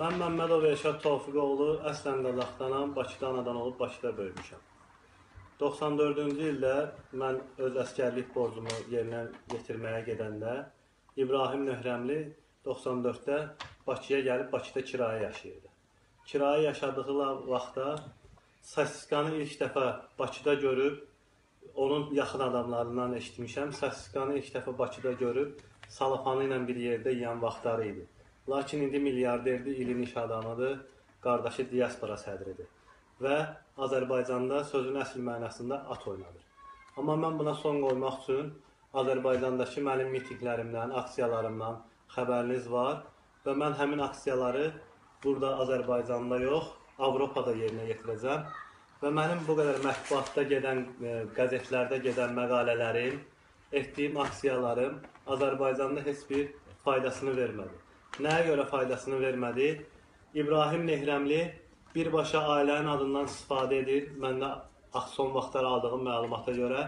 Mən Məmmədov Elşad Tofiqoğlu, əslən Qazaxdanam, Bakıda anadan olub Bakıda böyümüşəm. 94-cü ildə mən öz əskərlik borcumu yerinə yetirməyə gedəndə İbrahim Nöhrəmli 94-də Bakıya gəlib Bakıda kirayə yaşayırdı. Kirayə yaşadığı vaxtda stastikanı ilk dəfə Bakıda görüb, onun yaxın adamlarından eşitmişəm, stastikanı ilk dəfə Bakıda görüb, salafanı ilə bir yerdə yiyən vaxtları idi. Lakin indi milyarderdir, ilin iş adamıdır, qardaşı diaspora sədridir və Azərbaycanda sözün əsl mənasında at oynadır. Amma mən buna son qoymaq üçün Azərbaycandakı mənim mitinglərimdən, aksiyalarımdan xəbəriniz var və mən həmin aksiyaları burada Azərbaycanda yox, Avropada yerinə yetirəcəm və mənim bu qədər mətbuatda gedən, qəzetlərdə gedən məqalələrim, etdiyim aksiyalarım Azərbaycanda heç bir faydasını vermədi. Nəyə görə faydasını vermədi? İbrahim Nehrəmli birbaşa ailənin adından istifadə edir. Mən də son vaxtlar aldığım məlumata görə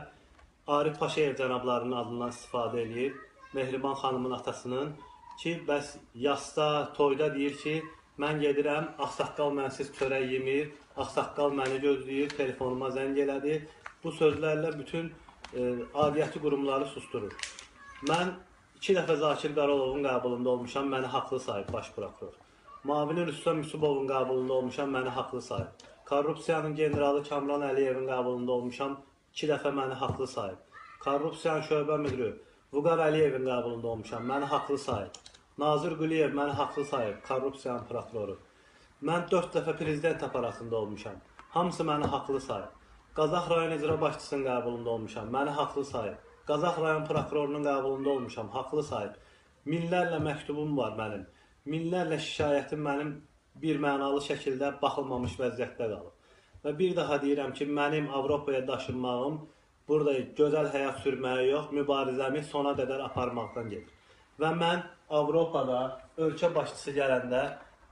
Arif Paşayev cənablarının adından istifadə edir. Mehriban xanımın atasının ki, bəs yasda, toyda deyir ki, mən gedirəm, ağsaqqal mənsiz çörək yemir, ağsaqqal məni gözləyir, telefonuma zəng elədi. Bu sözlərlə bütün adiyyəti qurumları susturur. Mən 2 dəfə Zakir Qaralovun qəbulunda olmuşam, məni haqlı sayıb baş prokuror. Mavini Rüstəm Yusubovun qəbulunda olmuşam, məni haqlı sayıb. Korrupsiyanın generalı Kamran Əliyevin qəbulunda olmuşam, 2 dəfə məni haqlı sayıb. Korrupsiyanın şöbə müdürü Vüqar Əliyevin qəbulunda olmuşam, məni haqlı sayıb. Nazır Quliyev məni haqlı sayıb, korrupsiyanın prokuroru. Mən 4 dəfə prezident aparatında olmuşam, hamısı məni haqlı sayıb. Qazax rayon icra başçısının qəbulunda olmuşam, məni haqlı sayıb. Qazax rayon prokurorunun qəbulunda olmuşam, haqlı sayıb. Minlərlə məktubum var mənim. Minlərlə şikayətim mənim bir mənalı şəkildə baxılmamış vəziyyətdə qalıb. Və bir daha deyirəm ki, mənim Avropaya daşınmağım burada gözəl həyat sürməyə yox, mübarizəmi sona qədər aparmaqdan gedir. Və mən Avropada ölkə başçısı gələndə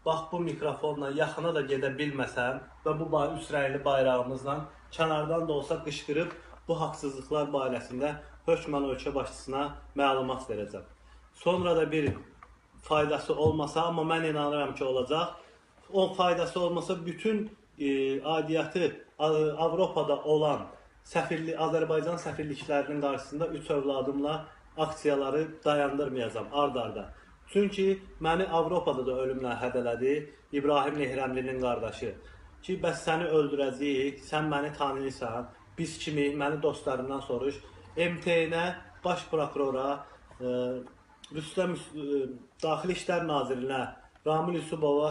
bax bu mikrofonla yaxına da gedə bilməsəm və bu üç rəngli bayrağımızla kənardan da olsa qışqırıb bu haqsızlıqlar barəsində hökmən ölkə başçısına məlumat verəcəm. Sonra da bir faydası olmasa, amma mən inanıram ki, olacaq. O faydası olmasa bütün adiyyatı Avropada olan Azərbaycan səfirliklərinin qarşısında 3 övladımla aksiyaları dayandırmayacam ard-arda. Çünki məni Avropada da ölümlə hədələdi İbrahim Nehrəmlinin qardaşı. Ki, bəs səni öldürəcəyik, sən məni tanıyırsan, biz kimi, məni dostlarından soruş. MT-nə, baş prokurora, Daxili İşlər Nazirinə, Ramil Yusubova